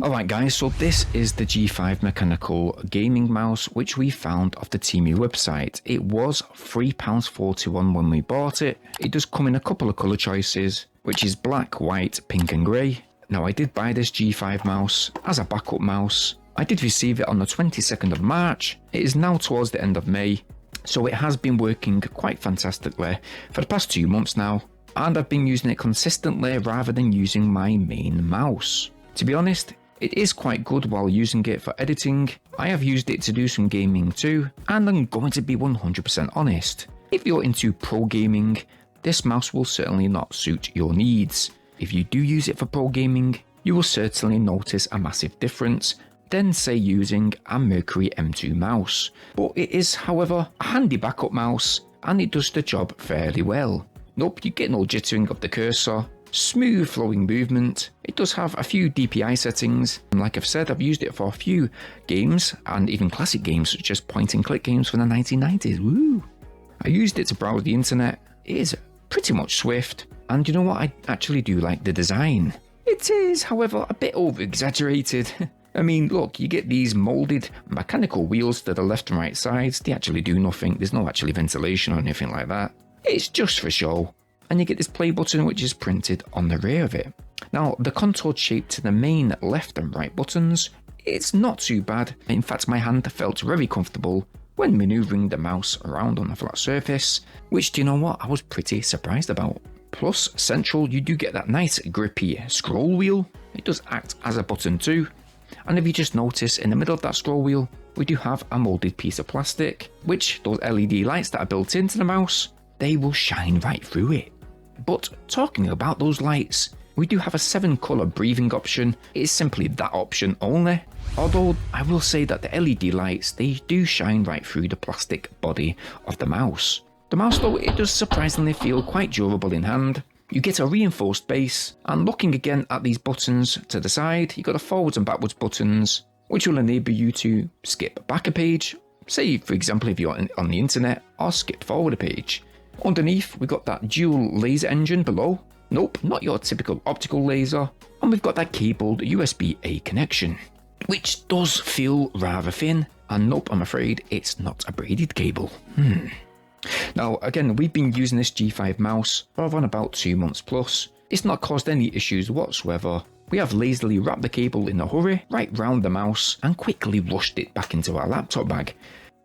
Alright guys, so this is the G5 mechanical gaming mouse which we found off the Temu website. It was £3.41 when we bought it. It does come in a couple of colour choices, which is black, white, pink and grey. Now I did buy this G5 mouse as a backup mouse. I did receive it on the 22nd of March. It is now towards the end of May, so it has been working quite fantastically for the past 2 months now, and I've been using it consistently rather than using my main mouse. To be honest, it is quite good while using it for editing. I have used it to do some gaming too, and I'm going to be 100% honest. If you're into pro gaming, this mouse will certainly not suit your needs. If you do use it for pro gaming, you will certainly notice a massive difference than say using a Mercury M2 mouse. But it is, however, a handy backup mouse, and it does the job fairly well. Nope, you get no jittering of the cursor. Smooth flowing movement. It does have a few DPI settings, and like I've said, I've used it for a few games and even classic games such as point and click games from the 1990s. Woo! I used it to browse the internet. It is pretty much swift, and you know what, I actually do like the design. It is, however, a bit over exaggerated. I mean, look, you get these moulded mechanical wheels to the left and right sides. They actually do nothing. There's no actually ventilation or anything like that. It's just for show. And you get this play button which is printed on the rear of it. Now, the contoured shape to the main left and right buttons, it's not too bad. In fact, my hand felt very comfortable when manoeuvring the mouse around on a flat surface, which, do you know what, I was pretty surprised about. Plus, central, you do get that nice grippy scroll wheel. It does act as a button too. And if you just notice, in the middle of that scroll wheel, we do have a moulded piece of plastic, which those LED lights that are built into the mouse, they will shine right through it. But talking about those lights, we do have a 7-colour breathing option. It is simply that option only. Although I will say that the LED lights, they do shine right through the plastic body of the mouse. The mouse though, it does surprisingly feel quite durable in hand. You get a reinforced base, and looking again at these buttons to the side, you got the forwards and backwards buttons, which will enable you to skip back a page, say for example if you're on the internet, or skip forward a page. Underneath, we've got that dual laser engine below. Nope, not your typical optical laser. And we've got that cabled USB-A connection, which does feel rather thin. And nope, I'm afraid it's not a braided cable. Now, again, we've been using this G5 mouse for around about 2 months plus. It's not caused any issues whatsoever. We have lazily wrapped the cable in a hurry right round the mouse and quickly rushed it back into our laptop bag.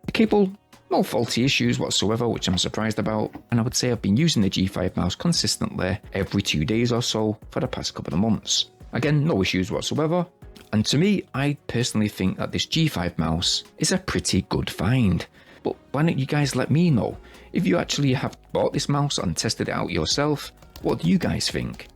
The cable, no faulty issues whatsoever, which I'm surprised about, and I would say I've been using the G5 mouse consistently every 2 days or so for the past couple of months. Again, no issues whatsoever, and to me, I personally think that this G5 mouse is a pretty good find. But why don't you guys let me know, if you actually have bought this mouse and tested it out yourself, what do you guys think?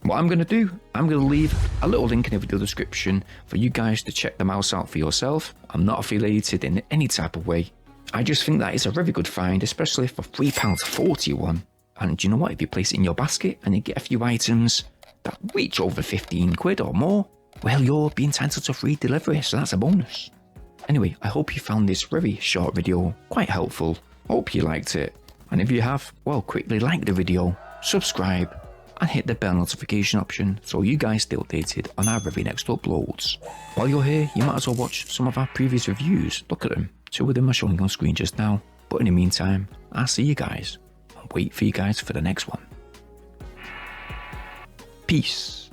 What I'm going to do, I'm going to leave a little link in the video description for you guys to check the mouse out for yourself. I'm not affiliated in any type of way. I just think that it's a very good find, especially for £3.41. And you know what, if you place it in your basket and you get a few items that reach over 15 quid or more, well, you'll be entitled to free delivery, so that's a bonus. Anyway, I hope you found this very short video quite helpful. Hope you liked it. And if you have, well, quickly like the video, subscribe, and hit the bell notification option so you guys stay updated on our very next uploads. While you're here, you might as well watch some of our previous reviews. Look at them. 2 of them are showing on screen just now. But in the meantime, I'll see you guys and wait for you guys for the next one. Peace.